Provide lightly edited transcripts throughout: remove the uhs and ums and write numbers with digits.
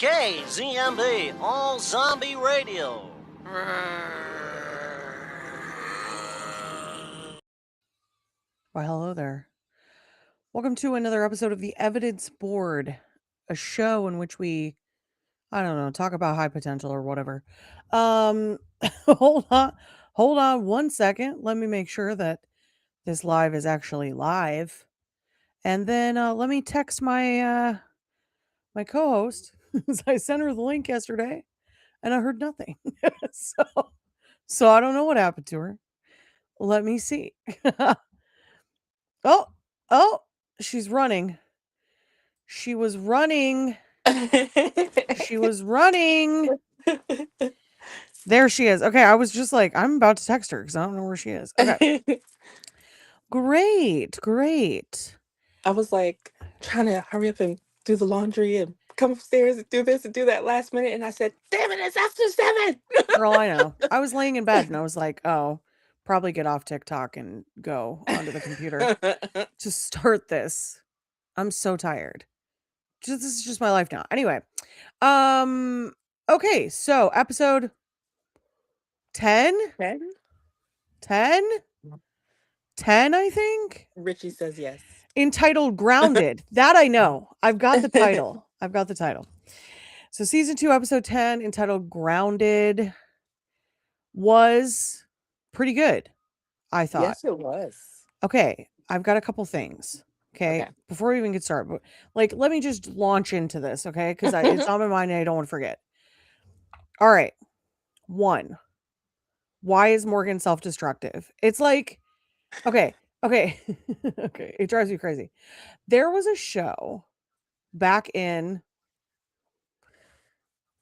KZMB All Zombie Radio. Why, hello there. Welcome to another episode of the Evidence Board, a show in which we, I don't know, talk about high potential or whatever. Um, hold on, hold on 1 second. Let me make sure that this live is actually live, and then let me text my co-host. I sent her the link yesterday, and I heard nothing. so, so I don't know what happened to her. Let me see. oh, oh, she's running. She was running. She was running. There she is. Okay, I was just like, I'm about to text her because I don't know where she is. Okay. Great, great. I was like trying to hurry up and do the laundry and come upstairs and do this and do that last minute. And I said, damn it, it's after 7. Girl, I know. I was laying in bed and I was like, oh, probably get off TikTok and go onto the computer to start this. I'm so tired. This is just my life now. Anyway. Okay, so episode 10? 10? 10? 10, I think. Richie says yes. Entitled Grounded. That I know. I've got the title. I've got the title. So season 2, episode 10, entitled Grounded, was pretty good, I thought. Yes, it was. Okay, I've got a couple things. Okay, before we even get started, but like, let me just launch into this, okay? Because it's on my mind and I don't want to forget. All right. 1. Why is Morgan self-destructive? It's like, okay. Okay. It drives me crazy. There was a show back in,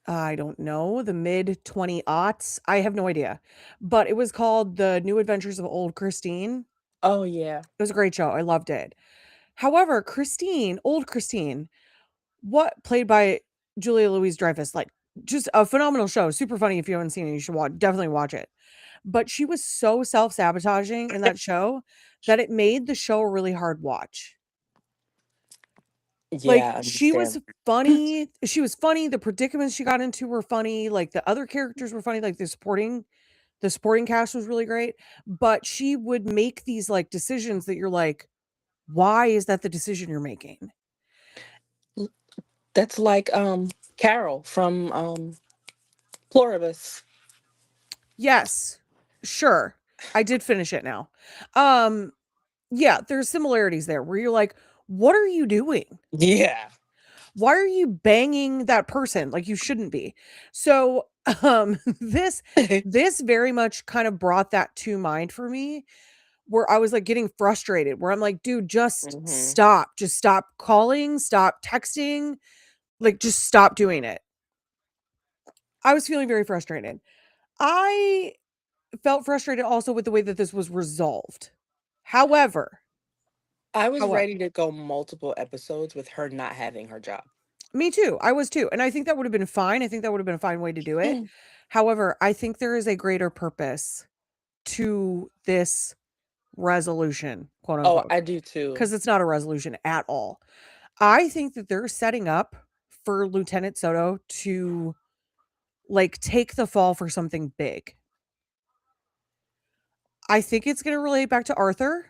I don't know, the mid 20 aughts. I have no idea. But it was called The New Adventures of Old Christine. Oh, yeah. It was a great show. I loved it. However, Christine, old Christine, what played by Julia Louis-Dreyfus, like just a phenomenal show. Super funny. If you haven't seen it, you should definitely watch it. But she was so self-sabotaging in that show that it made the show a really hard watch. Yeah, Like, she was funny. She was funny. The predicaments she got into were funny. Like, the other characters were funny. Like, the supporting cast was really great. But she would make these, like, decisions that you're like, why is that the decision you're making? That's like Carol from Pluribus. Yes. Sure. I did finish it now. Yeah, there's similarities there where you're like, what are you doing? Yeah. Why are you banging that person? Like, you shouldn't be. So, this very much kind of brought that to mind for me, where I was like getting frustrated, where I'm like, dude, just stop calling, stop texting, like, just stop doing it. I was feeling very frustrated. I felt frustrated also with the way that this was resolved. However, I was ready to go multiple episodes with her not having her job. Me too. I was too. And I think that would have been fine. I think that would have been a fine way to do it. However, I think there is a greater purpose to this resolution, quote unquote. Oh, I do too. Because it's not a resolution at all. I think that they're setting up for Lieutenant Soto to, like, take the fall for something big. I think it's going to relate back to Arthur.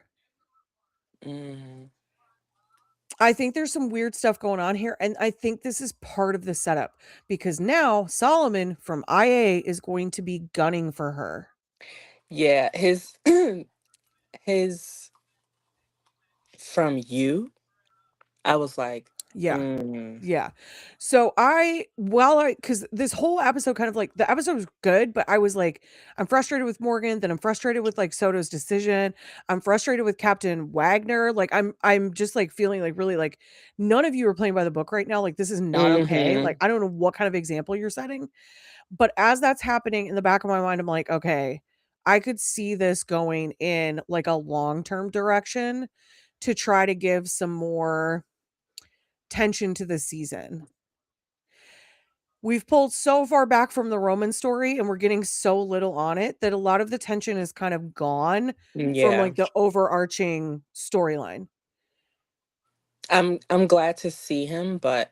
I think there's some weird stuff going on here, and I think this is part of the setup, because now Solomon from IA is going to be gunning for her. Yeah, his from you, I was like, yeah. So because this whole episode kind of like, the episode was good, but I was like, I'm frustrated with Morgan, then I'm frustrated with like Soto's decision. I'm frustrated with Captain Wagner. Like, I'm just like feeling like really like none of you are playing by the book right now. Like, this is not okay. Like, I don't know what kind of example you're setting, but as that's happening in the back of my mind, I'm like, okay, I could see this going in like a long-term direction to try to give some more tension to the season. We've pulled so far back from the Roman story and we're getting so little on it that a lot of the tension is kind of gone from like the overarching storyline. I'm glad to see him, but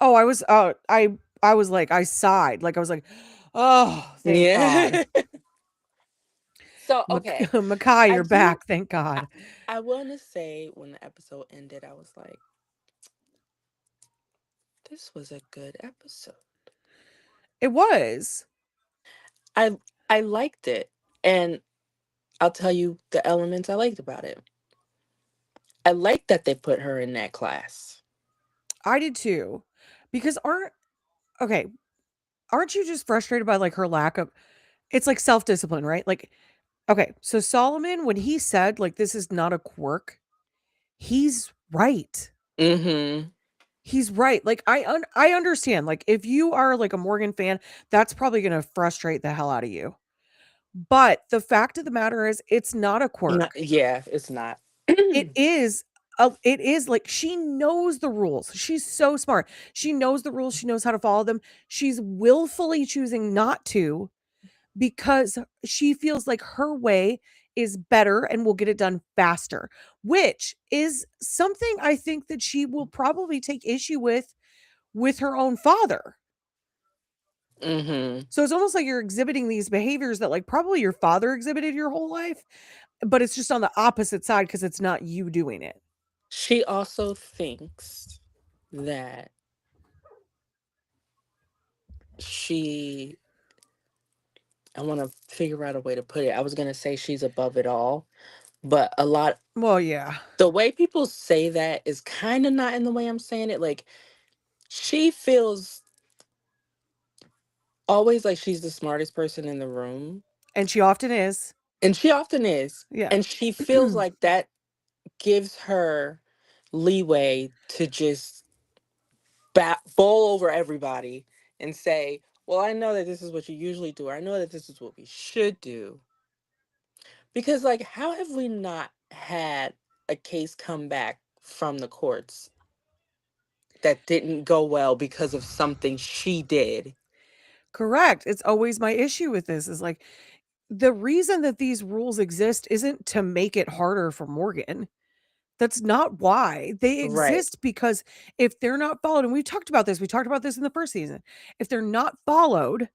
Oh, I was like, I sighed. Like I was like, oh, thank God. Yeah. So, okay. Makai, I you're do back. Thank I, God. I want to say when the episode ended, I was like, this was a good episode. It was. I I liked it. And I'll tell you the elements I liked about it. I liked that they put her in that class. I did too. Because okay, aren't you just frustrated by like her lack of it's like self-discipline, right? Like, okay, so Solomon, when he said like this is not a quirk, he's right. Mhm. He's right. Like I understand. Like if you are like a Morgan fan, that's probably gonna frustrate the hell out of you. But the fact of the matter is it's not a quirk. Yeah, it's not. It is it is like she knows the rules. She's so smart. She knows the rules. She knows how to follow them. She's willfully choosing not to because she feels like her way is better and will get it done faster, which is something I think that she will probably take issue with her own father. Mhm. So it's almost like you're exhibiting these behaviors that like probably your father exhibited your whole life, but it's just on the opposite side because it's not you doing it. She also thinks that she I want to figure out a way to put it. I was going to say she's above it all, but a lot Well, yeah. the way people say that is kind of not in the way I'm saying it. Like she feels always like she's the smartest person in the room, And she often is. and she often is. Yeah. And she feels like that gives her leeway to just bowl over everybody and say, "Well, I know that this is what you usually do. Or I know that this is what we should do." Because, like, how have we not had a case come back from the courts that didn't go well because of something she did? Correct. It's always my issue with this is like the reason that these rules exist isn't to make it harder for Morgan. That's not why. They Right. exist because if they're not followed, and we talked about this in the first season. If they're not followed,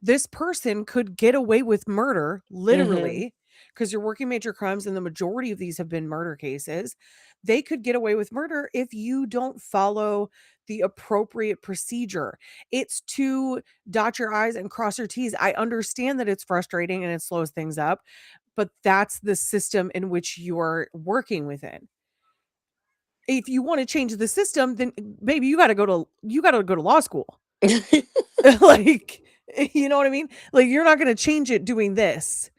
this person could get away with murder, Mm-hmm. literally, because you're working major crimes, and the majority of these have been murder cases. They could get away with murder if you don't follow the appropriate procedure. It's to dot your I's and cross your T's. I understand that it's frustrating and it slows things up, but that's the system in which you're working within. If you want to change the system, then maybe you got to go to law school. Like, you know what I mean? Like, you're not gonna change it doing this.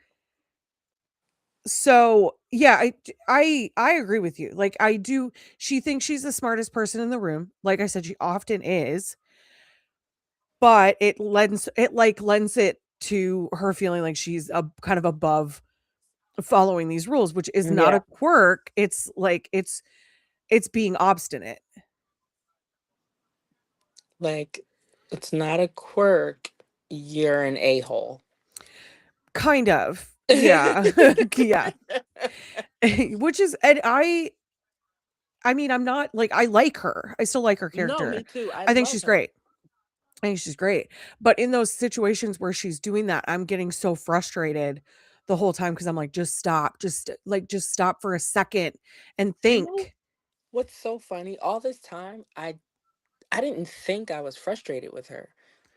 So, yeah, I agree with you. Like, I do she thinks she's the smartest person in the room. Like I said, she often is, but lends it to her feeling like she's a kind of above following these rules, which is not a Yeah. quirk. It's like it's being obstinate. Like, it's not a quirk. You're an a-hole. Kind of. Yeah. Yeah. Which is and I mean, I'm not like I like her. I still like her No, character. me too. I I think love she's her. great. I think she's great. But in those situations where she's doing that, I'm getting so frustrated the whole time because I'm like, just stop. Just stop for a second and You know think. what's so funny? All this time, I didn't think I was frustrated with her,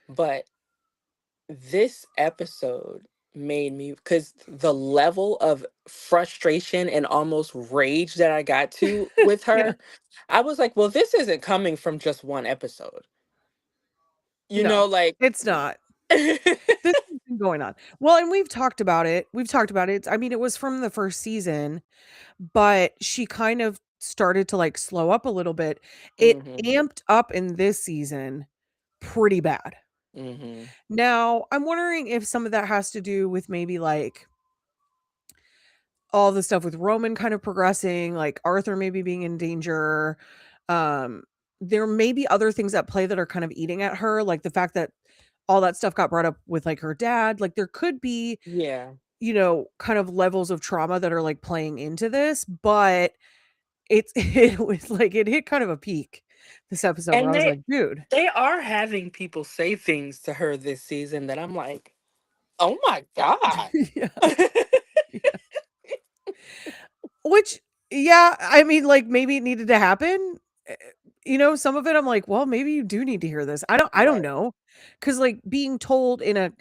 but this episode made me, because the level of frustration and almost rage that I got to with Yeah. her, I was like, well, this isn't coming from just one episode. You No, know, like it's not. This has been going on. Well, and we've talked about it. We've talked about it. I mean, it was from the first season, but she kind of started to like slow up a little bit. It hmm amped up in this season pretty bad. hmm Now, I'm wondering if some of that has to do with maybe like all the stuff with Roman kind of progressing, like Arthur maybe being in danger. Um, there may be other things at play that are kind of eating at her, like the fact that all that stuff got brought up with like her dad. Like there could be, Yeah. kind of levels of trauma that are like playing into this, but it's it was like it hit kind of a peak. this episode where And I was like, dude. they are having people say things to her this season that I'm like, oh my God. Yeah. Yeah. Which, yeah, I mean, like maybe it needed to happen. Eh, some of it I'm like, well, maybe you do need to hear this. I don't Right. know. Cause like being told in a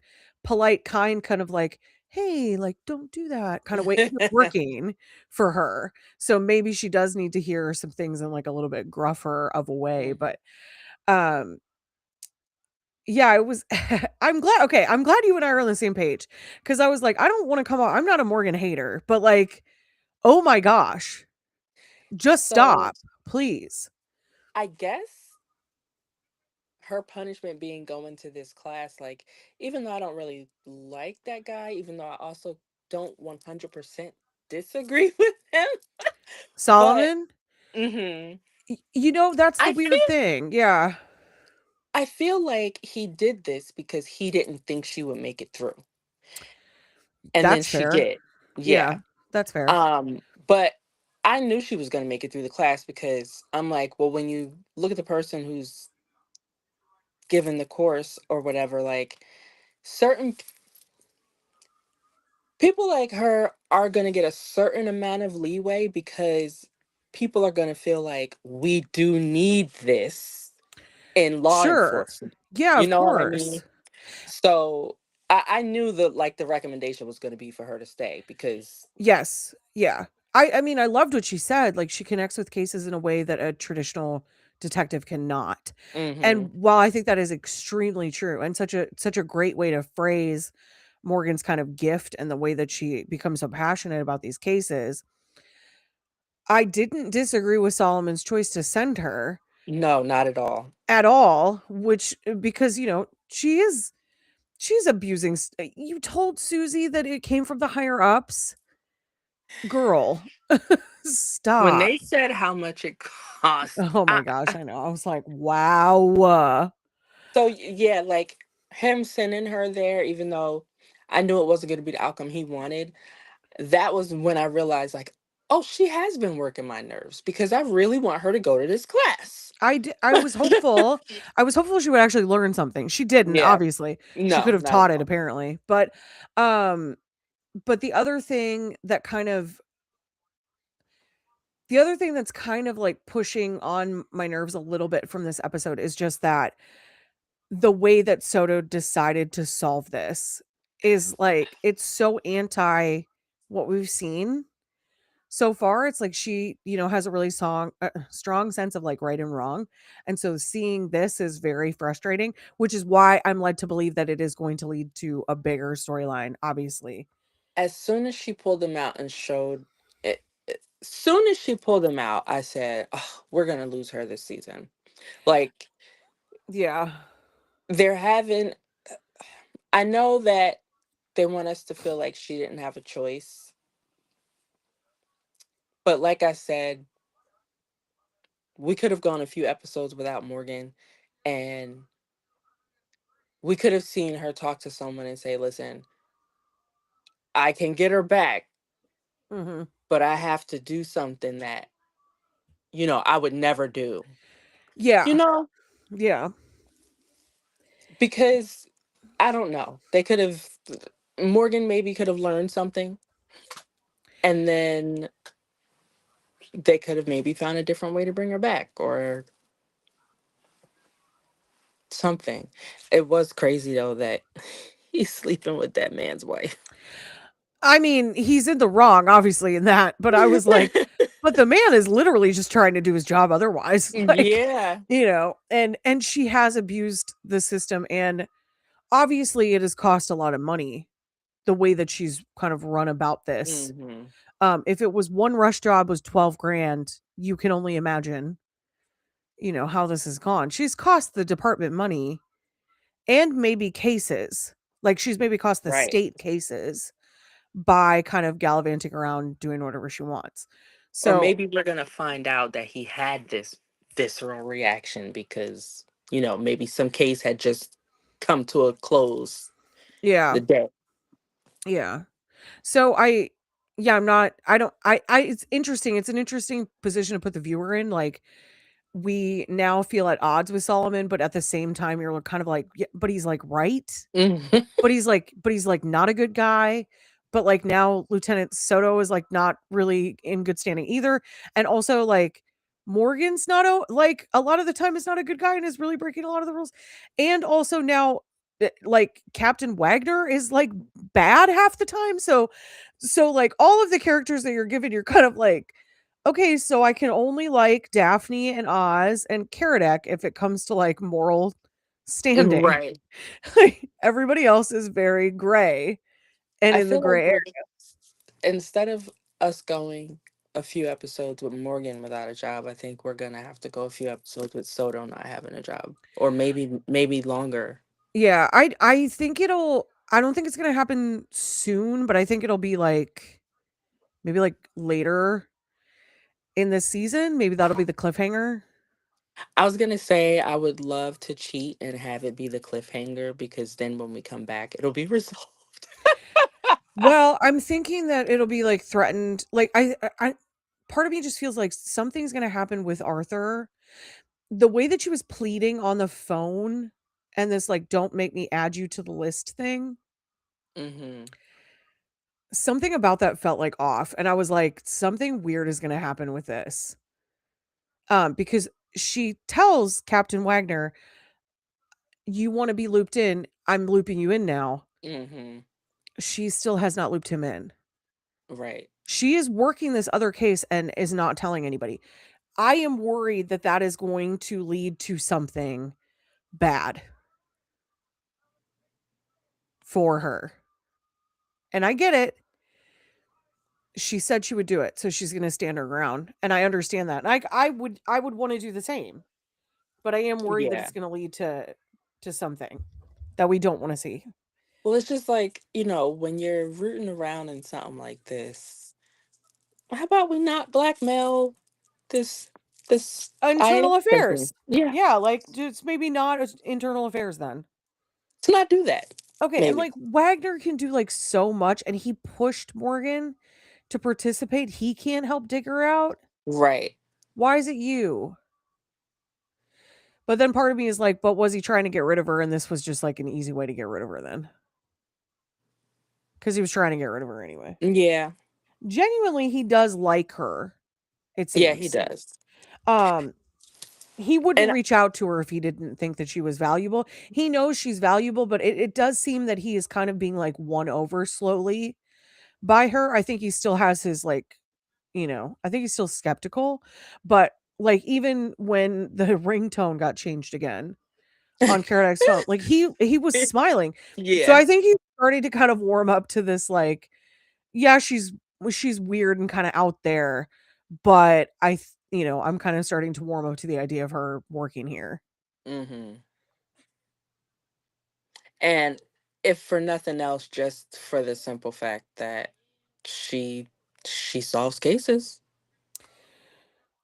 polite, kind kind of like, hey, like don't do that kind of way isn't working for her. So maybe she does need to hear some things in like a little bit gruffer of a way. Mhm. But um yeah, it was I'm glad you and I are on the same page. Cause I was like, I don't want to come out. I'm not a Morgan hater, but like, oh my gosh. Just So stop, please. I guess her punishment being going to this class, like, even though I don't really like that guy, even though I also don't 100% disagree with him, but Solomon? mhm, That's the I weird feel thing. Yeah, I feel like he did this because he didn't think she would make it through. And then that's she fair. did. Yeah, Yeah. that's fair. But I knew she was going to make it through the class because I'm like, well, when you look at the person who's given the course or whatever, like certain people like her are going to get a certain amount of leeway because people are going to feel like we do need this in law Sure. enforcement. Yeah, You of know what I mean? course. So I knew that like the recommendation was going to be for her to stay because Yes. Yeah. I mean, I loved what she said. Like she connects with cases in a way that a traditional detective cannot. hmm And while I think that is extremely true and such a great way to phrase Morgan's kind of gift and the way that she becomes so passionate about these cases, I didn't disagree with Solomon's choice to send her no, not at all. at all, which because, she's abusing you told Susie that it came from the higher ups? Girl, When stop. they said how much it cost, Oh my gosh, I know. I was like, "Wow." so yeah, like him sending her there, even though I knew it wasn't going to be the outcome he wanted, that was when I realized, like, oh, she has been working my nerves because I really want her to go to this class. I was hopeful. I was hopeful she would actually learn something. She didn't, Yeah, obviously. She could no, have not at taught it all. apparently. Um but the other thing that's kind of like pushing on my nerves a little bit from this episode is just that the way that Soto decided to solve this is like it's so anti what we've seen so far. It's like she, has a really strong sense of like right and wrong. And so seeing this is very frustrating, which is why I'm led to believe that it is going to lead to a bigger storyline, obviously. As soon as she pulled them out and showed it, soon as she pulled them out, I said, oh, we're gonna lose her this season. Like Yeah. they're having. I know that they want us to feel like she didn't have a choice, but like I said, we could have gone a few episodes without Morgan, and we could have seen her talk to someone and say, "Listen, I can get her back, Mhm. but I have to do something that I would never do." You Yeah. know, Yeah. because I don't know. They could have Morgan maybe could have learned something, and then they could have maybe found a different way to bring her back or something. It was crazy though that he's sleeping with that man's wife. I mean, he's in the wrong, obviously, in that, but I was like, but the man is literally just trying to do his job otherwise. Like, Yeah. and she has abused the system, and obviously it has cost a lot of money the way that she's kind of run about this. hmm If it was one rush job was 12 grand, you can only imagine, how this has gone. She's cost the department money and maybe cases. Like she's maybe cost the Right. state cases by kind of gallivanting around doing whatever she wants. Or So, maybe we're gonna find out that he had this visceral reaction because, maybe some case had just come to a close yeah. the day. Yeah. So yeah, I'm not I don't I it's interesting. It's an interesting position to put the viewer in, like we now feel at odds with Solomon, but at the same time, you're kind of like, yeah, but he's like right. Mhm. But he's like not a good guy. But like now Lieutenant Soto is like not really in good standing either. And also like Morgan's not like a lot of the time is not a good guy and is really breaking a lot of the rules. And also now like Captain Wagner is like bad half the time. So like all of the characters that you're given, you're kind of like, okay, so I can only like Daphne and Oz and Karadec if it comes to like moral standing. Right. Like, everybody else is very gray and I in the feel like gray area. instead of us going a few episodes with Morgan without a job, I think we're gonna have to go a few episodes with Soto not having a job, or maybe longer. Yeah, I think I don't think it's gonna happen soon, but I think it'll be like maybe like later in this season. Maybe that'll be the cliffhanger. I was gonna say I would love to cheat and have it be the cliffhanger because then when we come back, it'll be resolved. Well, I'm thinking that it'll be like threatened. Like I part of me just feels like something's gonna happen with Arthur. The way that she was pleading on the phone and this like don't make me add you to the list thing, Hmm. something about that felt like off. And I was like, something weird is gonna happen with this. Because she tells Captain Wagner, you want to be looped in, I'm looping you in now. Hmm. She still has not looped him in. Right. She is working this other case and is not telling anybody. I am worried that that is going to lead to something bad for her. And I get it. She said she would do it, so she's going to stand her ground, and I understand that. And I would want to do the same, but I am worried that Yeah. it's going to lead to something that we don't want to see. Well, it's just like, when you're rooting around in something like this, how about we not blackmail this this IS Internal person? affairs. Yeah. Yeah, like just maybe not internal affairs then. Let's not do that. Okay, and Maybe. like Wagner can do like so much, and he pushed Morgan to participate. He can't help dig her out. Right. Why is it you? But then part of me is like, but was he trying to get rid of her? And this was just like an easy way to get rid of her then? Because he was trying to get rid of her anyway. Yeah. Genuinely, he does like her, it Yeah, he seems. does. Um, he wouldn't And reach out to her if he didn't think that she was valuable. He knows she's valuable, but it does seem that he is kind of being like won over slowly by her. I think he still has his like, I think he's still skeptical, but like even when the ringtone got changed again on Karadag's phone, like he was smiling. So yeah. I think he's starting to kind of warm up to this like, yeah, she's weird and kind of out there, but I'm kind of starting to warm up to the idea of her working here. Hmm. And if for nothing else, just for the simple fact that she she solves cases.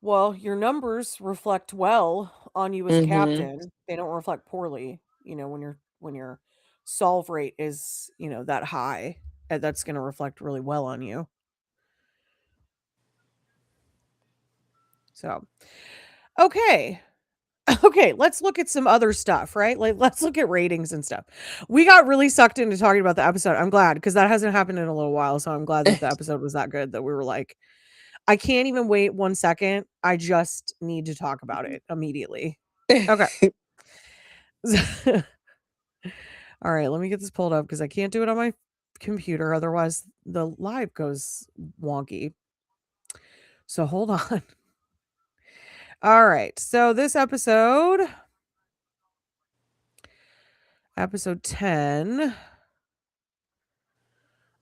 Well, your numbers reflect well on you as a Hmm. captain. They don't reflect poorly, when your solve rate is, that high. That's going to reflect really well on you. So, okay. Okay, let's look at some other stuff, right? Like let's look at ratings and stuff. We got really sucked into talking about the episode. I'm glad because that hasn't happened in a little while, so I'm glad that the episode was that good that we were like, I can't even wait 1 second. I just need to talk about it immediately. Okay. All right, let me get this pulled up because I can't do it on my computer. Otherwise, the live goes wonky. So hold on. All right. So this episode 10.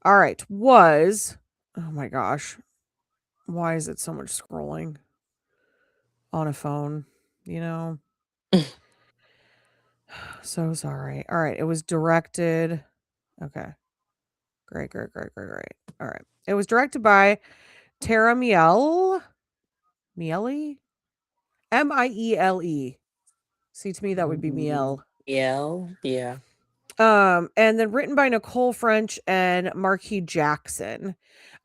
All right, was, oh my gosh. Why is it so much scrolling on a phone? You know? So sorry. All right, it was directed. Okay. Great. All right. It was directed by Tara Miele. Miele? Miele. See, to me, that would be Miele. Yeah. And then written by Nicole French and Marquis Jackson.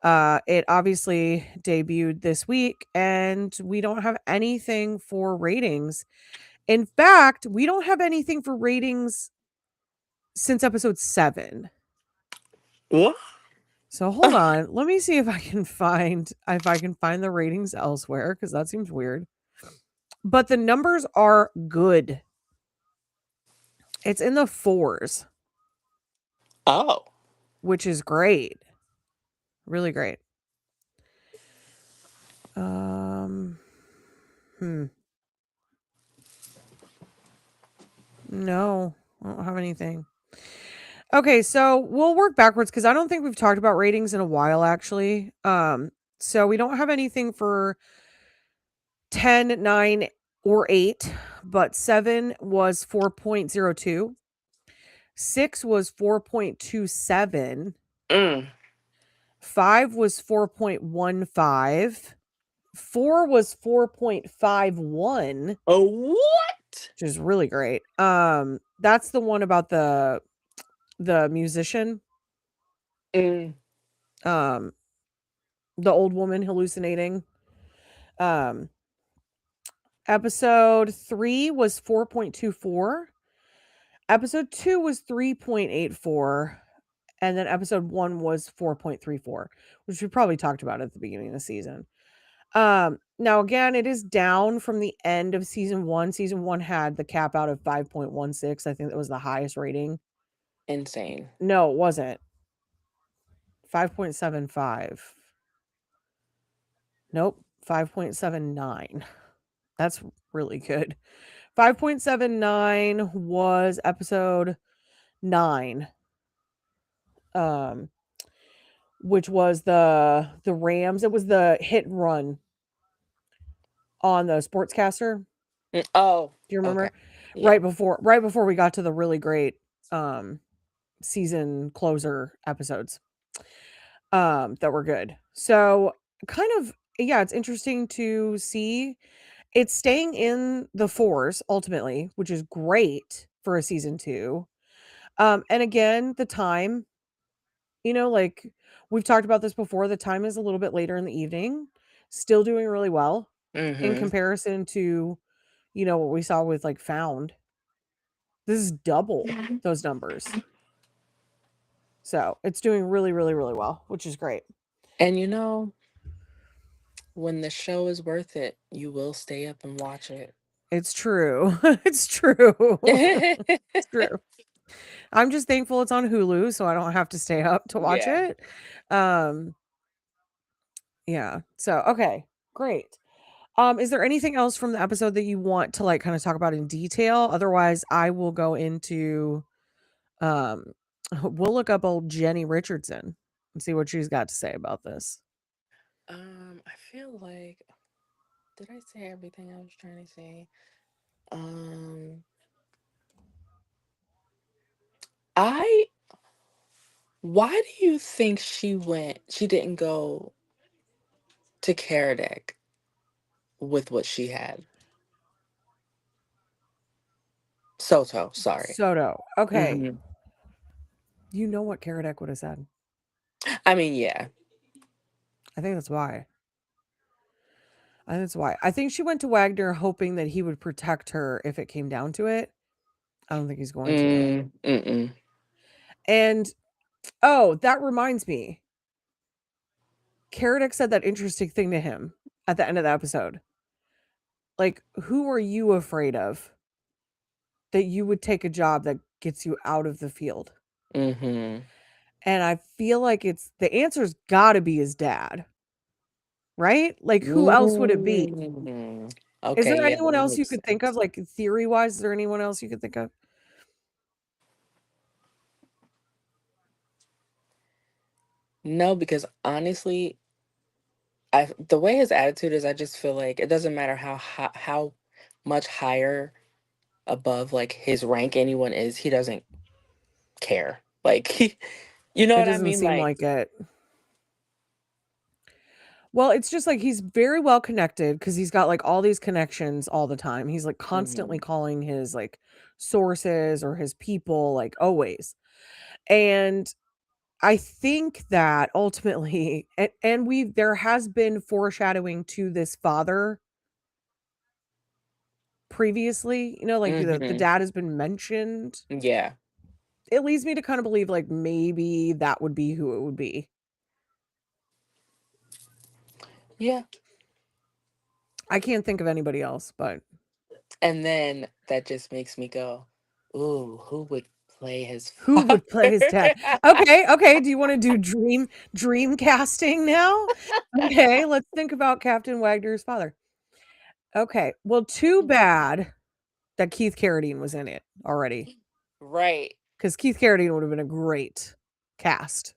It obviously debuted this week, and we don't have anything for ratings. In fact, we don't have anything for ratings since episode 7. What? So hold on. Let me see if I can find the ratings elsewhere, because that seems weird. But the numbers are good. It's in the 4s, Oh. which is great. Really great. No, I don't have anything. Okay, so we'll work backwards because I don't think we've talked about ratings in a while, actually. So we don't have anything for 10, 9, or 8, but 7 was 4.02. 6 was 4.27. Mm. 5 was 4.15. 4 was 4.51. Oh, what? Which is really great. That's the one about the musician. Mm. The old woman hallucinating. Episode 3 was 4.24. Episode 2 was 3.84. And then episode 1 was 4.34, which we probably talked about at the beginning of the season. Now again, it is down from the end of season 1. Season 1 had the cap out of 5.16. I think that was the highest rating. Insane. No, it wasn't. 5.75. Nope, 5.79. That's really good. 5.79 was episode 9. Which was the Rams. It was the hit and run on the sportscaster. Oh, Do you remember? okay. Yeah. Right before we got to the really great season closer episodes that were good. So kind of, yeah, it's interesting to see it's staying in the 4s ultimately, which is great for a season 2. And again, the time, like we've talked about this before, the time is a little bit later in the evening, still doing really well in comparison to, what we saw with like Found. This is double those numbers. So it's doing really, really, really well, which is great. And when the show is worth it, you will stay up and watch it. It's true. It's true. It's true. I'm just thankful it's on Hulu, so I don't have to stay up to watch Yeah. it. Yeah. So, okay, great. Is there anything else from the episode that you want to like kind of talk about in detail? Otherwise, I will go into we'll look up old Jenny Richardson and see what she's got to say about this. I feel like, did I say everything I was trying to say? Why do you think she didn't go to Karadec with what she had? Soto, sorry. Soto. Okay. Mhm. You know what Karadec would have said. I mean, yeah. I think that's why. I think she went to Wagner hoping that he would protect her if it came down to it. I don't think he's going to. Mm-mm. And, oh, that reminds me. Karadec said that interesting thing to him at the end of the episode. Like, who are you afraid of that you would take a job that gets you out of the field? Mm-hmm. And I feel like the answer's got to be his dad. Right? Like, who else would it be? Mm-hmm. Is Okay, there yeah, anyone that else you makes could think of? sense. Like, theory-wise, is there anyone else you could think of? No, because honestly, the way his attitude is, I just feel like it doesn't matter how much higher above like his rank anyone is, he doesn't care. Like, you know It what I doesn't mean? seem like it. Well, it's just like he's very well connected because he's got like all these connections all the time. He's like constantly calling his like sources or his people, like always. And I think that ultimately, and there has been foreshadowing to this father previously, like the Mm-hmm. dad has been mentioned. Yeah. It leads me to kind of believe like maybe that would be who it would be. Yeah. I can't think of anybody else, but And then that just makes me go, ooh, who would play his who father? would play his dad? Okay. Do you want to do dream casting now? Okay, let's think about Captain Wagner's father. Okay, well, too bad that Keith Carradine was in it already, Right. because Keith Carradine would have been a great cast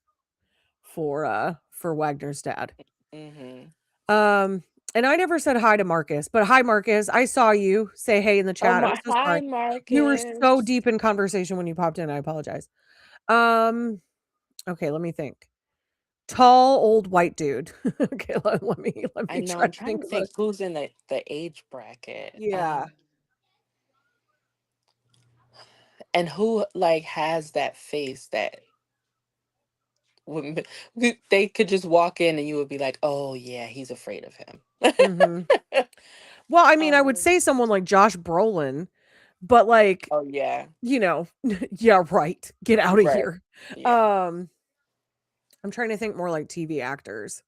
for Wagner's dad. Mm-hmm. And I never said hi to Marcus, but hi, Marcus. I saw you say hey in the Oh chat. I'm my, so hi sorry. We were Marcus. so deep in conversation when you popped in. I apologize. Um, okay, let me think. Tall old white dude. Okay, let me I know, try I'm to trying think to of a think who's in the age bracket. yeah. And who like has that face that they could just walk in and you would be like, oh yeah, he's afraid of him. Hmm. Well, I mean, I would um, say someone like Josh Brolin, but like, oh yeah, yeah, right. Get out of right, here. yeah. Um, I'm trying to think more like TV actors.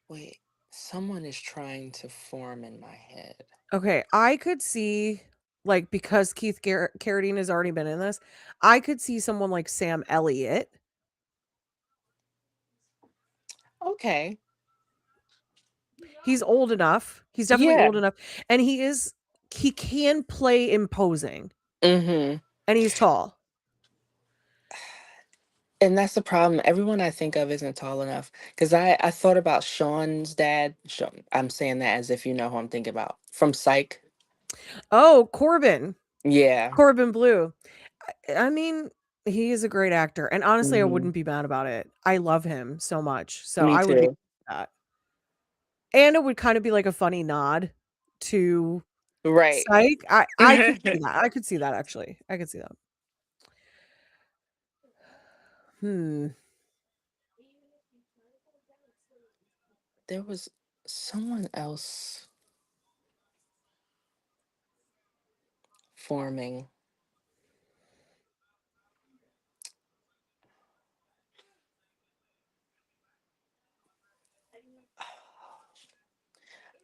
Wait, someone is trying to form in my head. Okay, I could see like because Keith Carradine has already been in this, I could see someone like Sam Elliott. Okay. He's old enough. He's definitely Yeah. old enough, and he can play imposing, Mm-hmm. and he's tall. And that's the problem. Everyone I think of isn't tall enough. Because I thought about Sean's dad. Sean, I'm saying that as if you know who I'm thinking about. From Psych. Oh, Corbin. Yeah. Corbin Blue. I mean, he is a great actor, and honestly, I Hmm. wouldn't be mad about it. I love him so much, so Me I would be too. that. And it would kind of be like a funny nod to Right. Psych. I could see that. I could see that actually. I could see that. Hmm. There was someone else forming.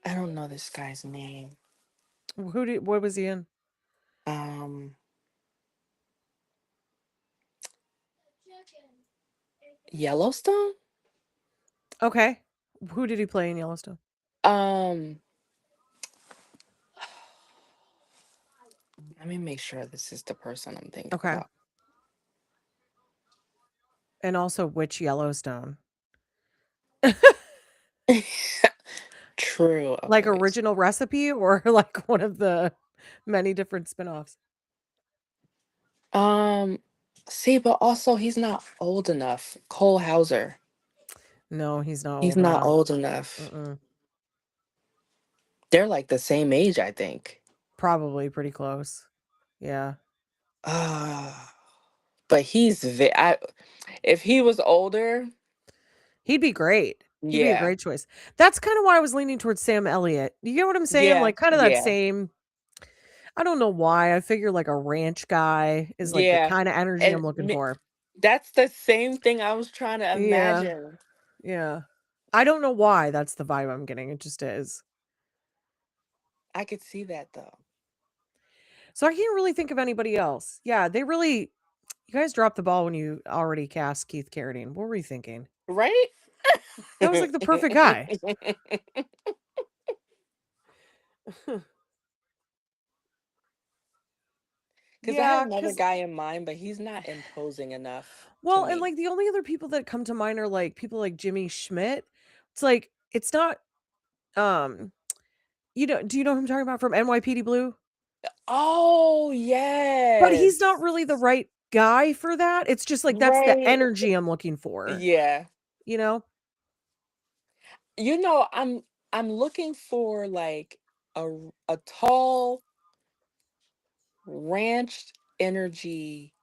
I don't know this guy's name. What was he in? Um, Yellowstone? Okay. Who did he play in Yellowstone? Um, Let me make sure this is the person I'm thinking Okay. about. And also which Yellowstone? True. Like Okay, wait. original recipe or like one of the many different spin-offs? Um, See, but also he's not old enough. Cole Hauser. No, he's not He's old not enough. old enough. Mm-mm. They're like the same age, I think. Probably pretty close. Yeah. Ah, but if he was older, He'd be great. He'd be a yeah, great choice. That's kind of why I was leaning towards Sam Elliott. You get what I'm saying? yeah, Like kind of that yeah, same I don't know why. I figure like a ranch guy is like the yeah. kind of energy And I'm looking for. that's the same thing I was trying to Yeah. imagine. Yeah. I don't know why that's the vibe I'm getting. It just is. I could see that though. So I can't really think of anybody else. Yeah, you guys dropped the ball when you already cast Keith Carradine. What were you thinking? Right? That was like the perfect guy. Because I had Yeah, another because guy in mind, but he's not imposing enough to well, and me. like the only other people that come to mind are like people like Jimmy Schmidt. It's like it's not um do you know who I'm talking about from NYPD Blue? Oh, But he's not yes. really the right guy for that. It's just like that's the Right. energy I'm looking for, Yeah. you know? You know, I'm. I'm looking for like a tall ranch energy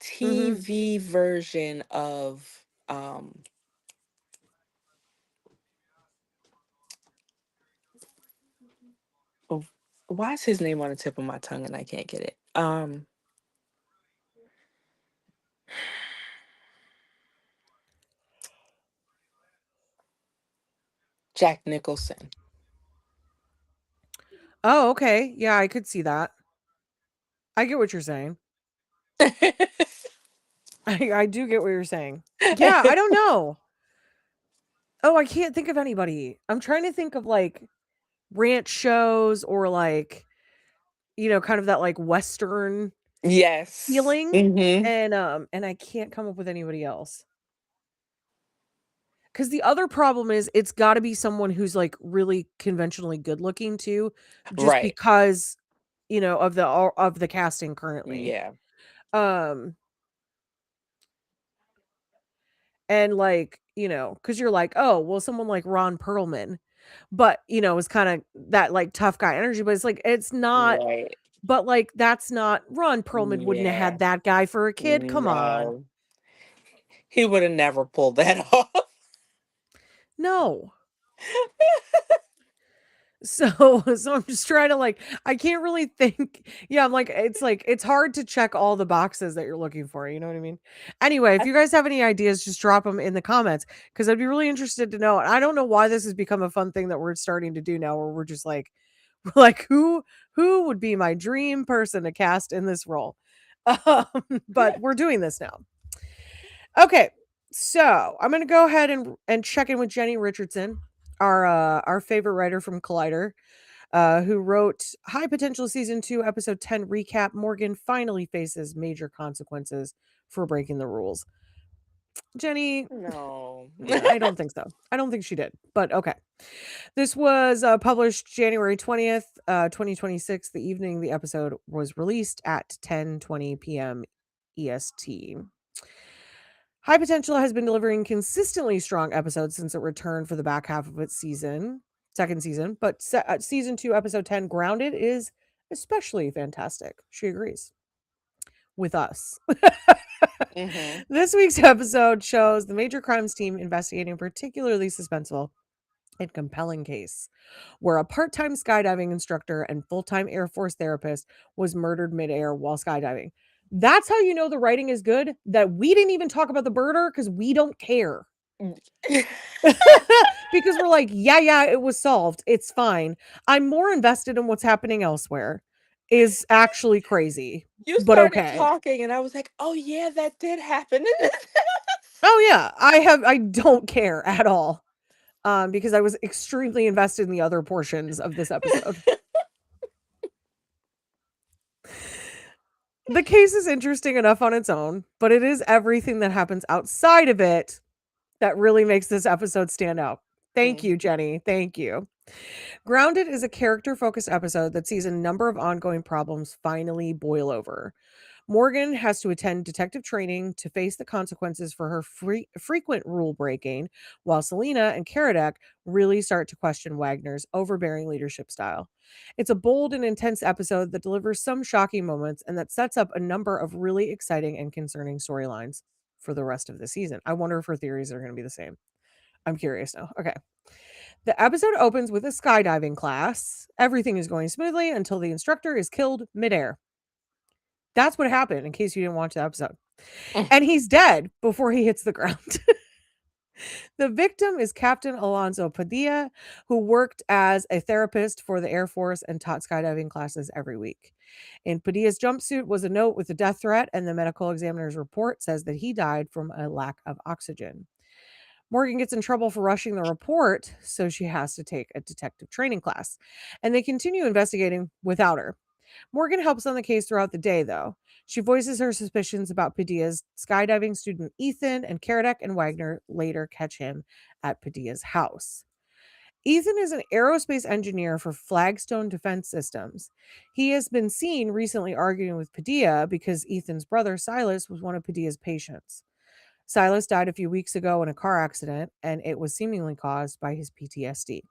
Mm-hmm. TV version of why is his name on the tip of my tongue and I can't get it? Jack Nicholson. Oh, okay. Yeah, I could see that. I get what you're saying. I do get what you're saying. Yeah, I don't know. Oh, I can't think of anybody. I'm trying to think of like ranch shows or like, kind of that like Western Yes. feeling. Hmm. And I can't come up with anybody else. Because the other problem is it's got to be someone who's like really conventionally good looking too, just Right. because of the casting currently. Yeah. Um, and like because you're like, oh well, someone like Ron Perlman, but is kind of that like tough guy energy, but it's like it's not. Right. But like that's not Ron Perlman wouldn't have Yeah. had that guy for a kid. Come on, No. He would have never pulled that off. no. So so I'm just trying to like I can't really think. Yeah, I'm like it's hard to check all the boxes that you're looking for, you know what I mean? Anyway, if you guys have any ideas, just drop them in the comments because I'd be really interested to know. And I don't know why this has become a fun thing that we're starting to do now where we're just like we're like who would be my dream person to cast in this role? Um, but we're doing this now. Okay. So, I'm going to go ahead and check in with Jenny Richardson, our favorite writer from Collider, who wrote High Potential Season 2, Episode 10 recap. Morgan finally faces major consequences for breaking the rules. Jenny, No. I don't think so. I don't think she did, but okay. This was published January 20th, 2026, the evening the episode was released at 10:20 p.m. EST. High Potential has been delivering consistently strong episodes since it returned for the back half of its second season, but season 2, episode 10, Grounded, is especially fantastic. She agrees with us. Hmm. This week's episode shows the major crimes team investigating a particularly suspenseful and compelling case where a part time skydiving instructor and full time Air Force therapist was murdered midair while skydiving. That's how you know the writing is good, that we didn't even talk about the murder because we don't care. Because we're like, yeah, it was solved. It's fine. I'm more invested in what's happening elsewhere. Is actually crazy, You but started okay. talking, and I was like, "Oh yeah, that did happen." Oh yeah, I don't care at all. Because I was extremely invested in the other portions of this episode. The case is interesting enough on its own, but it is everything that happens outside of it that really makes this episode stand out. Thank you, Mhm. Jenny. Thank you. Grounded is a character focused episode that sees a number of ongoing problems finally boil over. Morgan has to attend detective training to face the consequences for her frequent rule breaking, while Selena and Karadek really start to question Wagner's overbearing leadership style. It's a bold and intense episode that delivers some shocking moments and that sets up a number of really exciting and concerning storylines for the rest of the season. I wonder if her theories are going to be the same. I'm curious now. Okay. The episode opens with a skydiving class. Everything is going smoothly until the instructor is killed midair. That's what happened, in case you didn't watch the episode. And he's dead before he hits the ground. The victim is Captain Alonso Padilla, who worked as a therapist for the Air Force and taught skydiving classes every week. In Padilla's jumpsuit was a note with a death threat, and the medical examiner's report says that he died from a lack of oxygen. Morgan gets in trouble for rushing the report, so she has to take a detective training class. And they continue investigating without her. Morgan helps on the case throughout the day, though. She voices her suspicions about Padilla's skydiving student Ethan, and Karadek and Wagner later catch him at Padilla's house. Ethan is an aerospace engineer for Flagstone Defense Systems. He has been seen recently arguing with Padilla because Ethan's brother Silas was one of Padilla's patients. Silas died a few weeks ago in a car accident, and it was seemingly caused by his PTSD.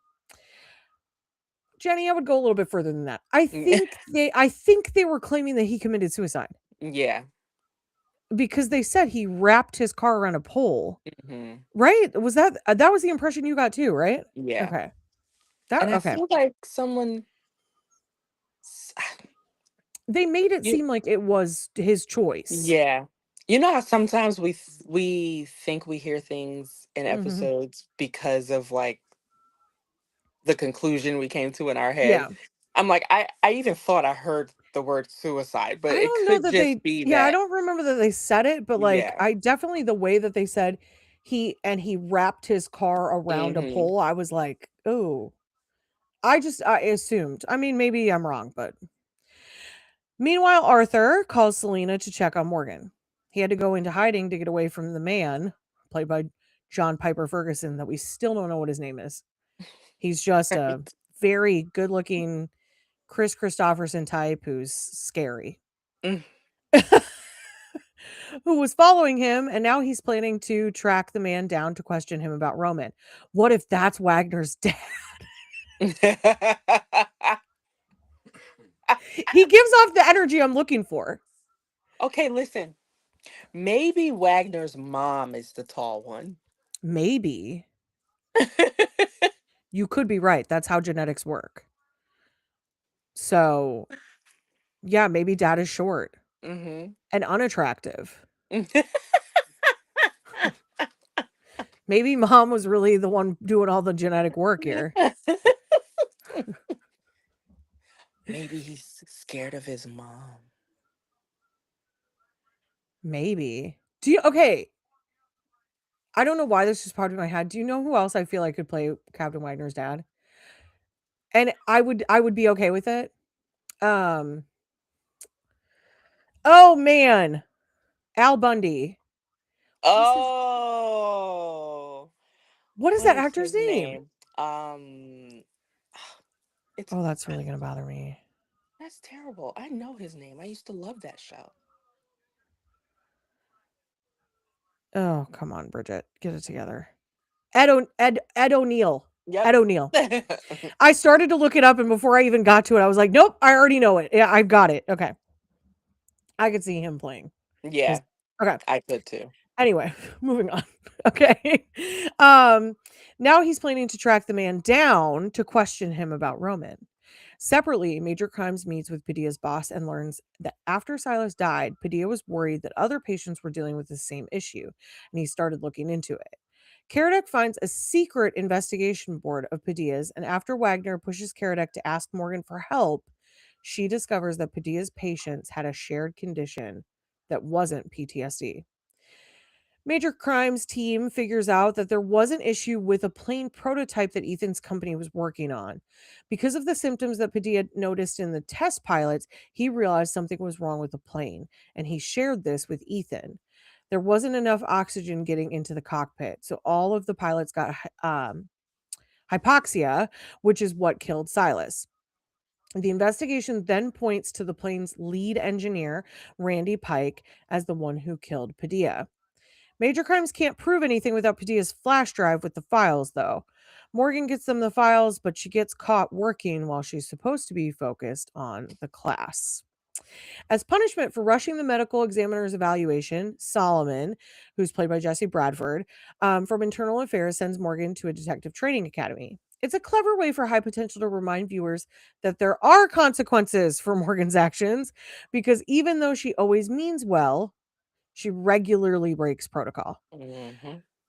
Jenny, I would go a little bit further than that. I think they were claiming that he committed suicide Yeah. because they said he wrapped his car around a pole. Hmm. Right? Was that was the impression you got too, right? Yeah. Okay. And I Okay. feel like someone, s- They made it you, seem like it was his choice. yeah. You know how sometimes we think we hear things in Mhm. episodes because of like the conclusion we came to in our head. Yeah. I'm like, I even thought I heard the word suicide, but I it don't know could that just they be yeah, I that. don't remember that they said it, but, like, Yeah. I definitely the way that they said he wrapped his car around a Hmm. pole, I was like, "Ooh." I assumed. I mean, maybe I'm wrong, but meanwhile, Arthur calls Selena to check on Morgan. He had to go into hiding to get away from the man, played by John Piper Ferguson, that we still don't know what his name is. He's just a Right. very good-looking Chris Christopherson type who's scary. Mm. Who was following him, and now he's planning to track the man down to question him about Roman. What if that's Wagner's dad? He gives off the energy I'm looking for. Okay, listen. Maybe Wagner's mom is the tall one. Maybe. You could be right. That's how genetics work. So, yeah, maybe dad is short Hmm. and unattractive. Maybe mom was really the one doing all the genetic work here. Maybe he's scared of his mom. Maybe. Do you okay, I don't know why this just popped in my head. Do you know who else I feel like could play Captain Wagner's dad? And I would be okay with it. Um, oh man, Al Bundy. What's his Oh, what is what that is actor's his name? name? Um, it's Oh, that's really gonna bother me. that's terrible. I know his name. I used to love that show. Oh, come on, Bridget. Get it together. Ed O'Neill. Yep. Ed O'Neill. I started to look it up and before I even got to it, I was like, nope, I already know it. Yeah, I've got it. Okay. I could see him playing his Yeah, okay. I could too. Anyway, moving on. Okay. Um, now he's planning to track the man down to question him about Roman. Separately, Major Crimes meets with Padilla's boss and learns that after Silas died, Padilla was worried that other patients were dealing with the same issue, and he started looking into it. Karadec finds a secret investigation board of Padilla's, and after Wagner pushes Karadec to ask Morgan for help, she discovers that Padilla's patients had a shared condition that wasn't PTSD. Major Crimes team figures out that there was an issue with a plane prototype that Ethan's company was working on. Because of the symptoms that Padilla noticed in the test pilots, he realized something was wrong with the plane, and he shared this with Ethan. There wasn't enough oxygen getting into the cockpit, so all of the pilots got hypoxia, which is what killed Silas. The investigation then points to the plane's lead engineer, Randy Pike, as the one who killed Padilla. Major Crimes can't prove anything without Padilla's flash drive with the files, though. Morgan gets them the files, but she gets caught working while she's supposed to be focused on the class. As punishment for rushing the medical examiner's evaluation, Solomon, who's played by Jesse Bradford, from Internal Affairs sends Morgan to a detective training academy. It's a clever way for High Potential to remind viewers that there are consequences for Morgan's actions, because even though she always means well, she regularly breaks protocol. Hmm.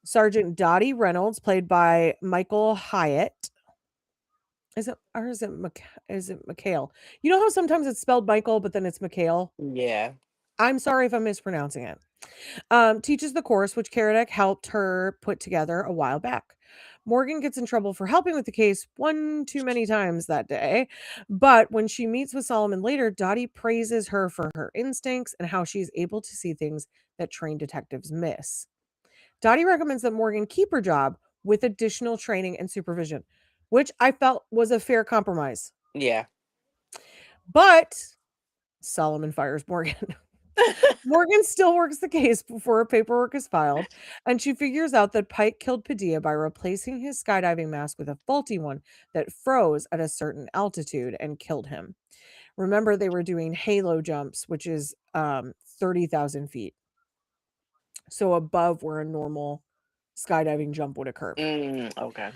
Sergeant Dottie Reynolds, played by Michael Hyatt. Is it or is it McHale? You know how sometimes it's spelled Michael, but then it's McHale? Yeah. I'm sorry if I'm mispronouncing it. Teaches the course, which Karadec helped her put together a while back. Morgan gets in trouble for helping with the case one too many times that day. But when she meets with Solomon later, Dottie praises her for her instincts and how she's able to see things that trained detectives miss. Dottie recommends that Morgan keep her job with additional training and supervision, which I felt was a fair compromise. Yeah. But Solomon fires Morgan. Morgan still works the case before paperwork is filed, and she figures out that Pike killed Padilla by replacing his skydiving mask with a faulty one that froze at a certain altitude and killed him. Remember, they were doing halo jumps, which is 30,000 feet. So above where a normal skydiving jump would occur. Okay.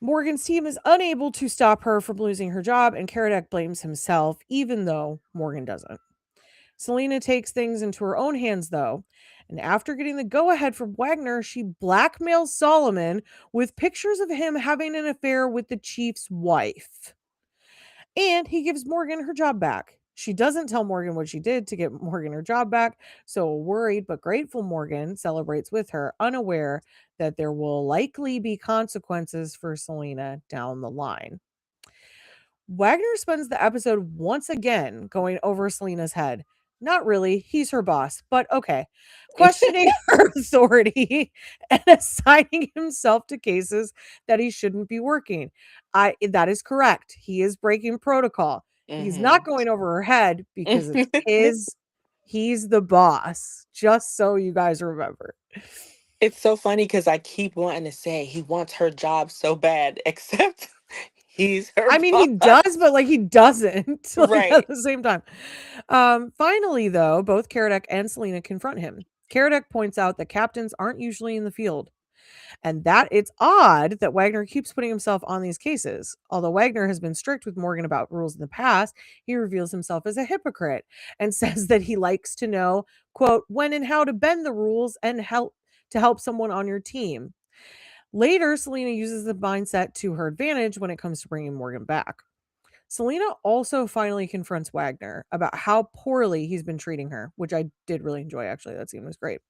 Morgan's team is unable to stop her from losing her job, and Karadec blames himself, even though Morgan doesn't. Selena takes things into her own hands, though, and after getting the go ahead from Wagner, she blackmails Solomon with pictures of him having an affair with the chief's wife. And he gives Morgan her job back. She doesn't tell Morgan what she did to get Morgan her job back, so a worried but grateful Morgan celebrates with her, unaware that there will likely be consequences for Selena down the line. Wagner spends the episode once again going over Selena's head. Not really, he's her boss, but okay. Questioning her authority and assigning himself to cases that he shouldn't be working. That is correct. He is breaking protocol. He's not going over her head because it's his, he's the boss. Just so you guys remember. It's so funny because I keep wanting to say he wants her job so bad, except he's her I mean, boss. he does, but like he doesn't, like, Right. at the same time. Finally, though, both Karadec and Selena confront him. Karadec points out that captains aren't usually in the field, and that it's odd that Wagner keeps putting himself on these cases. Although Wagner has been strict with Morgan about rules in the past, he reveals himself as a hypocrite and says that he likes to know, quote, when and how to bend the rules and help someone on your team. Later, Selena uses the mindset to her advantage when it comes to bringing Morgan back. Selena also finally confronts Wagner about how poorly he's been treating her, which I did really enjoy, actually. That scene was great.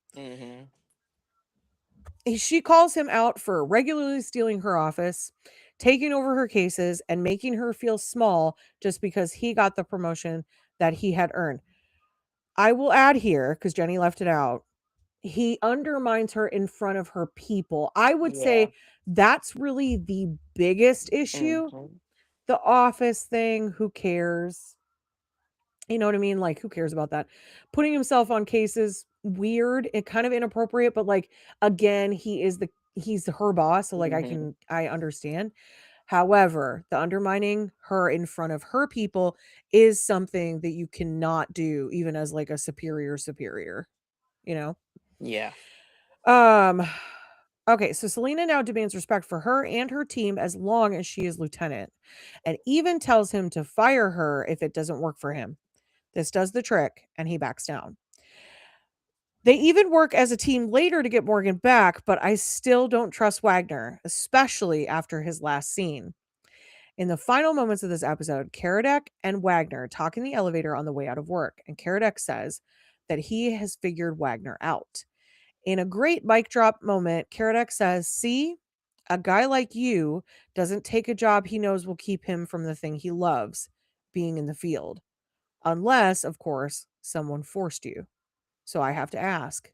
She calls him out for regularly stealing her office, taking over her cases, and making her feel small just because he got the promotion that he had earned. I will add here, because Jenny left it out, he undermines her in front of her people. I would say that's really the biggest issue. The office thing, who cares? You know what I mean? Like, who cares about that? Putting himself on cases, weird and kind of inappropriate, but like, again, he's her boss, so like I understand. However, the undermining her in front of her people is something that you cannot do even as like a superior, you know? Yeah. Okay, so Selena now demands respect for her and her team as long as she is lieutenant, and even tells him to fire her if it doesn't work for him. This does the trick, and he backs down. They even work as a team later to get Morgan back, but I still don't trust Wagner, especially after his last scene. In the final moments of this episode, Karadec and Wagner talk in the elevator on the way out of work, and Karadec says that he has figured Wagner out. In a great mic drop moment, Karadec says, "See, a guy like you doesn't take a job he knows will keep him from the thing he loves, being in the field. Unless, of course, someone forced you. So I have to ask,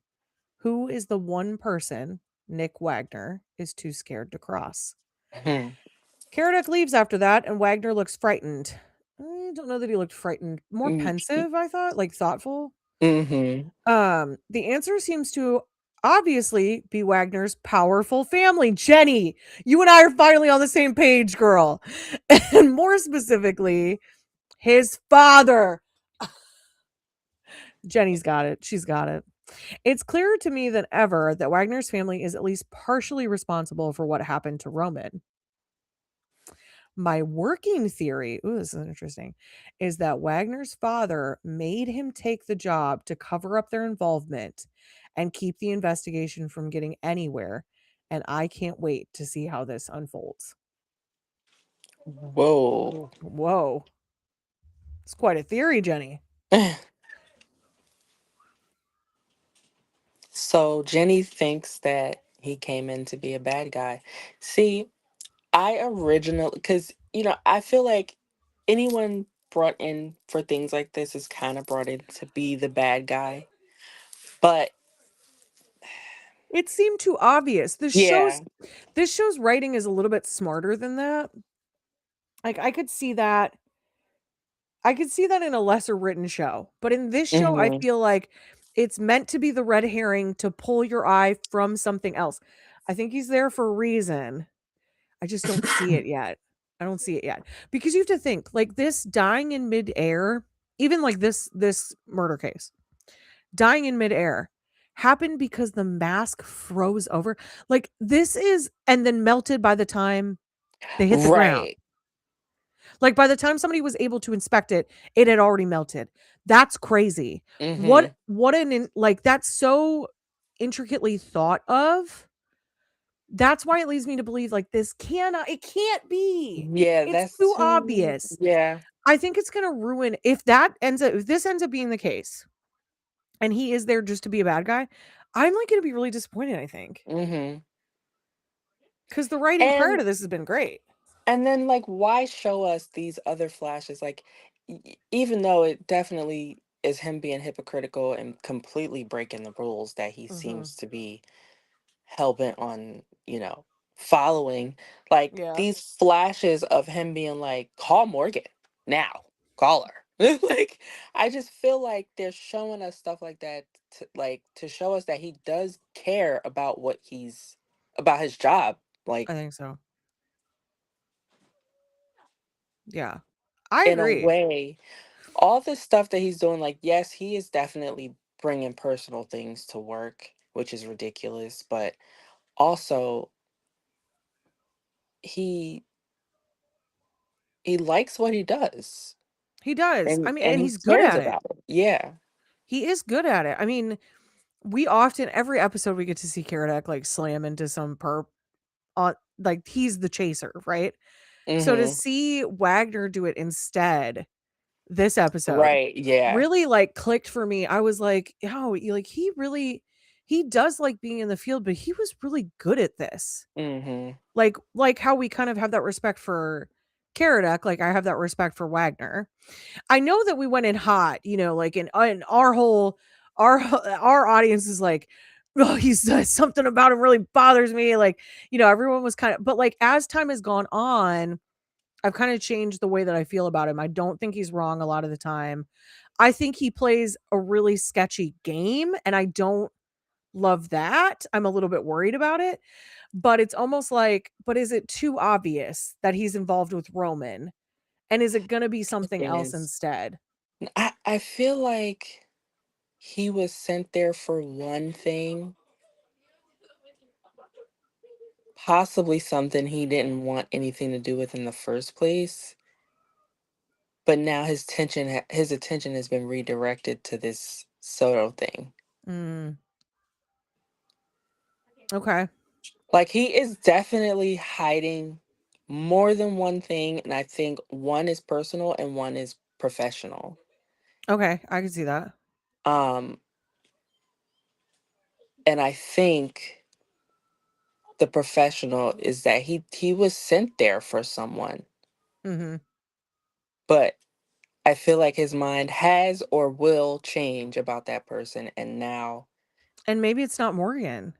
who is the one person Nick Wagner is too scared to cross?" Karadec leaves after that, and Wagner looks frightened. I don't know that he looked frightened. More pensive, I thought, like thoughtful. The answer seems to obviously be Wagner's powerful family. Jenny, you and I are finally on the same page, girl. And more specifically, his father. Jenny's got it. She's got it. It's clearer to me than ever that Wagner's family is at least partially responsible for what happened to Roman. My working theory, ooh, this is interesting, is that Wagner's father made him take the job to cover up their involvement and keep the investigation from getting anywhere. And I can't wait to see how this unfolds. Whoa. Whoa. It's quite a theory, Jenny. So Jenny thinks that he came in to be a bad guy. See, I originally, because, I feel like anyone brought in for things like this is kind of brought in to be the bad guy. But It seemed too obvious. yeah, This show's writing is a little bit smarter than that. Like, I could see that. I could see that in a lesser written show. But in this show, I Hmm. feel like it's meant to be the red herring to pull your eye from something else. I think he's there for a reason. I just don't see it yet. I don't see it yet. Because you have to think, like this dying in midair, even like this murder case, dying in midair happened because the mask froze over. Like this is and then melted by the time they hit the ground. Right. Like by the time somebody was able to inspect it, it had already melted. That's crazy. Hmm. What like that's so intricately thought of. That's why it leads me to believe like this cannot it can't be. Yeah, It's that's too too. obvious. Yeah. I think it's going to ruin if this ends up being the case and he is there just to be a bad guy, I'm like going to be really disappointed, I think. Hmm. Cuz the writing prior And to this has been great. then like why show us these other flashes like even though it definitely is him being hypocritical and completely breaking the rules that he Mhm. seems to be hell-bent on, following, like Yeah. these flashes of him being like, call Morgan now, call her. Like, I just feel like they're showing us stuff like that to show us that he does care about about his job. I Like, think so. Yeah. I in a agree. way, all this stuff that he's doing, like, yes, he is definitely bringing personal things to work, which is ridiculous, but also he he likes what he does. He does. I And mean, and and he he's good cares at it. about it. Yeah. He is good at it. I mean, we often every episode we get to see Karadek like slam into some perp on like he's the chaser, right? So to Mhm. see Wagner do it instead this episode Right, yeah. really like clicked for me. I was like, oh, like he really he does like being in the field, but he was really good at this. Mhm. Like how we kind of have that respect for Karadek, like I have that respect for Wagner. I know that we went in hot, like in our whole our audience is like, oh, he's something about him really bothers me. Like, everyone was kind of, but like as time has gone on, I've kind of changed the way that I feel about him. I don't think he's wrong a lot of the time. I think he plays a really sketchy game, and I don't love that. I'm a little bit worried about it, but it's almost like, but is it too obvious that he's involved with Roman? And is it going to be The something thing else is, instead? I feel like he was sent there for one thing, possibly something he didn't want anything to do with in the first place, but now his attention has been redirected to this Soto thing. Mm, okay. Like he is definitely hiding more than one thing, and I think one is personal and one is professional. Okay. I can see that. Um, and I think the professional is that he was sent there for someone, Mhm. but I feel like his mind has or will change about that person, and now, And maybe it's not Morgan.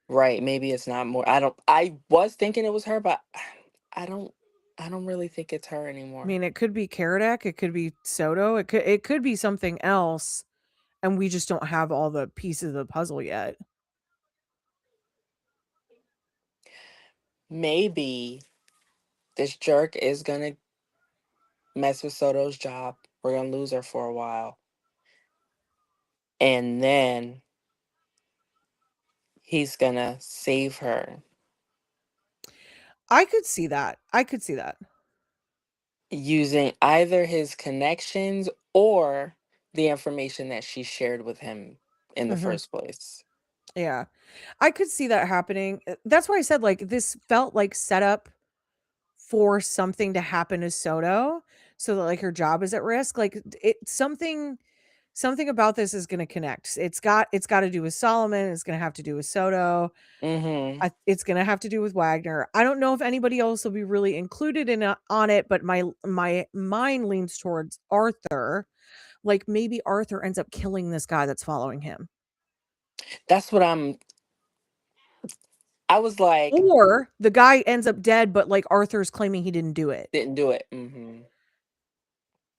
right, maybe it's not more. I was thinking it was her, but I don't I don't really think it's her I anymore. mean, it could be Karadek, it could be Soto, it could be something else, and we just don't have all the pieces of the puzzle yet. Maybe this jerk is gonna mess with Soto's job. We're gonna lose her for a while. And then he's gonna save her I could see that. I could see that. using either his connections or the information that she shared with him in the Mhm. first place. Yeah. I could see that happening. That's why I said like this felt like set up for something to happen to Soto so that like her job is at risk. Like it something about this is going to connect. It's got to do with Solomon, it's going to have to do with Soto. Mm-hmm. It's going to have to do with Wagner. I don't know if anybody else will be really included on it, but my mind leans towards Arthur. Like maybe Arthur ends up killing this guy that's following him. That's what I was like, Or the guy ends up dead, but like Arthur's claiming he didn't do it. didn't do it. Mm-hmm.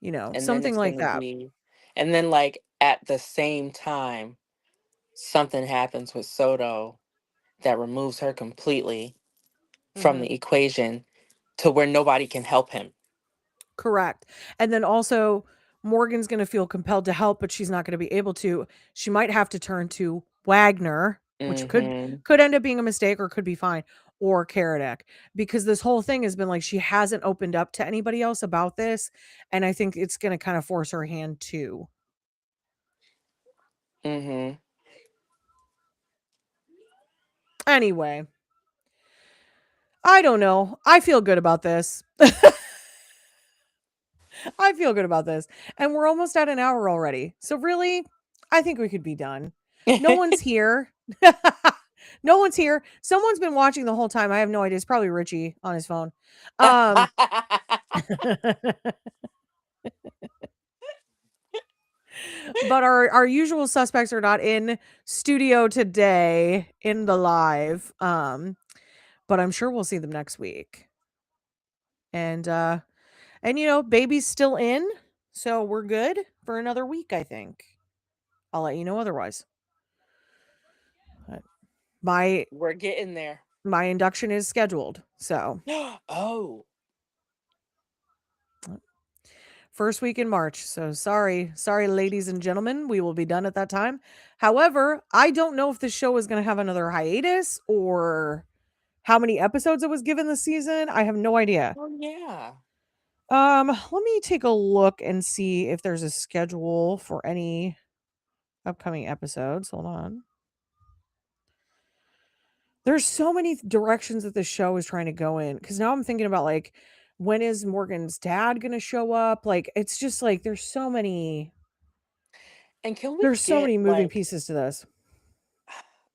And then something it's like gonna that. be, and then like at the same time, something happens with Soto that removes her completely from Mhm. the equation to where nobody can help him. Correct. And then also Morgan's going to feel compelled to help, but she's not going to be able to. She might have to turn to Wagner, which could Mm-hmm. could end up being a mistake or could be fine, or Karadec, because this whole thing has been like she hasn't opened up to anybody else about this, and I think it's going to kind of force her hand too. Mm-hmm. Anyway, I don't know. I feel good about this. I feel good about this. And we're almost at an hour already. So really, I think we could be done. No one's here. No one's here. Someone's been watching the whole time. I have no idea. It's probably Richie on his phone. Um but our usual suspects are not in studio today in the live. But I'm sure we'll see them next week. And baby's still in, so we're good for another week, I think. I'll let you know otherwise. But my We're getting there. my induction is scheduled. So, Oh. first week in March. So, sorry ladies and gentlemen, we will be done at that time. However, I don't know if the show is going to have another hiatus or how many episodes it was given this season. I have no idea. Oh yeah. Let me take a look and see if there's a schedule for any upcoming episodes. Hold on. There's so many directions that the show is trying to go in, because now I'm thinking about, like, when is Morgan's dad gonna show up? Like, it's just like And can we there's so get many moving like pieces to this.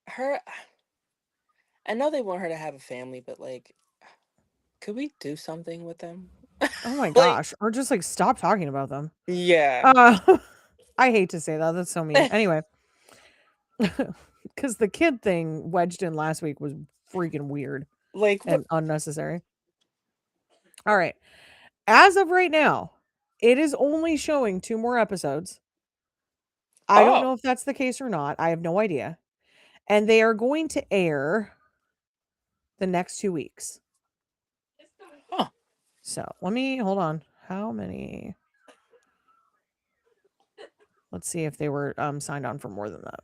her? I know they want her to have a family, but like, could we do something with them? Oh my Like, gosh, or just like stop talking about them. yeah. Uh, I hate to say that. That's so mean. Anyway, because the kid thing wedged in last week was freaking weird Like what? and unnecessary. All right, as of right now, it is only showing 2 more episodes. I don't know Oh. if that's the case or not. I have no idea. And they are going to air the next 2 weeks. Huh. So, let me hold on. How many? Let's see if they were signed on for more than that.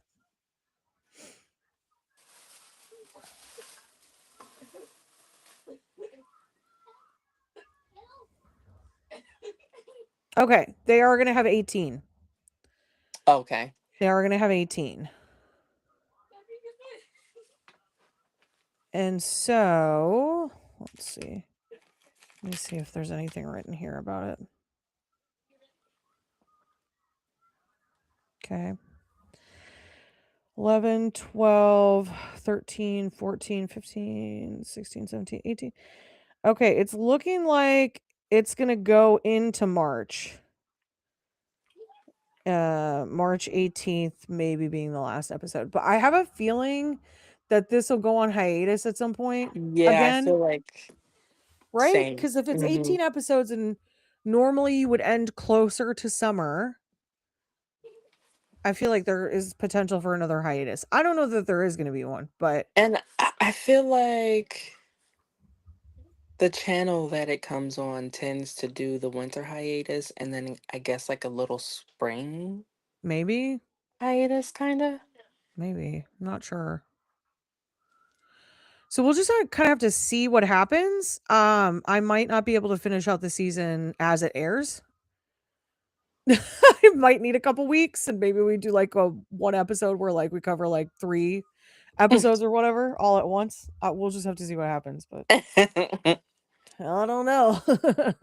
Okay, they are going to have 18. Okay. They are going to have 18. And so, let's see. Let me see if there's anything written here about it. Okay. 11, 12, 13, 14, 15, 16, 17, 18. Okay, it's looking like it's going to go into March. March 18th maybe being the last episode. But I have a feeling that this will go on hiatus at some point Yeah, I again, feel like right? same. Because if it's Hmm. 18 episodes and normally you would end closer to summer, I feel like there is potential for another hiatus. I don't know that there is going to be one, but And I feel like the channel that it comes on tends to do the winter hiatus and then I guess like a little spring maybe, hiatus, kind of. maybe, I'm not sure. So we'll just kind of have to see what happens. I might not be able to finish out the season as it airs. I might need a couple weeks, and maybe we do like a one episode where like we cover like 3 episodes or whatever all at once. We'll just have to see what happens, but I don't know. But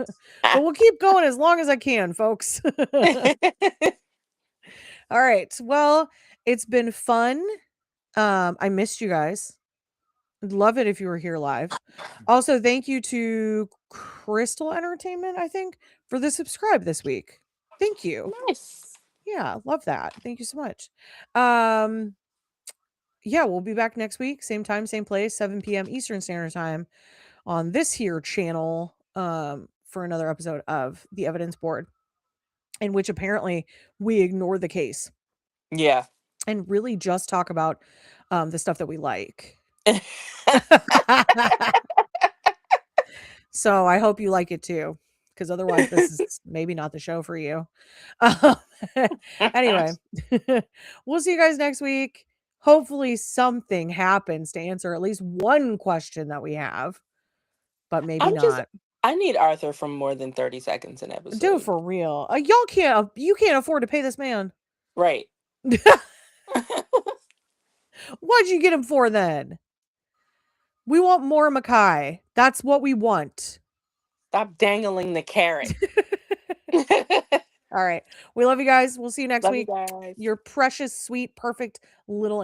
we'll keep going as long as I can, folks. All right. Well, it's been fun. I missed you guys. I'd love it if you were here live. Also, thank you to Crystal Entertainment, I think, for the subscribe this week. Thank you. Nice. Yeah, love that. Thank you so much. Um, yeah, we'll be back next week, same time, same place, 7 p.m. Eastern Standard Time on this here channel for another episode of The Evidence Board. in which apparently we ignore the case Yeah. and really just talk about the stuff that we like. So I hope you like it too, because otherwise this is maybe not the show for you. Anyway, we'll see you guys next week. Hopefully something happens to answer at least one question that we have, but maybe not. I need Arthur for more than 30 seconds an episode. Do it for real. You can't afford to pay this man. Right. What'd you get him for then? We want more Mackay. That's what we want. Stop dangling the carrot. All right. We love you guys. We'll see you next week. Love you guys. Your precious, sweet, perfect little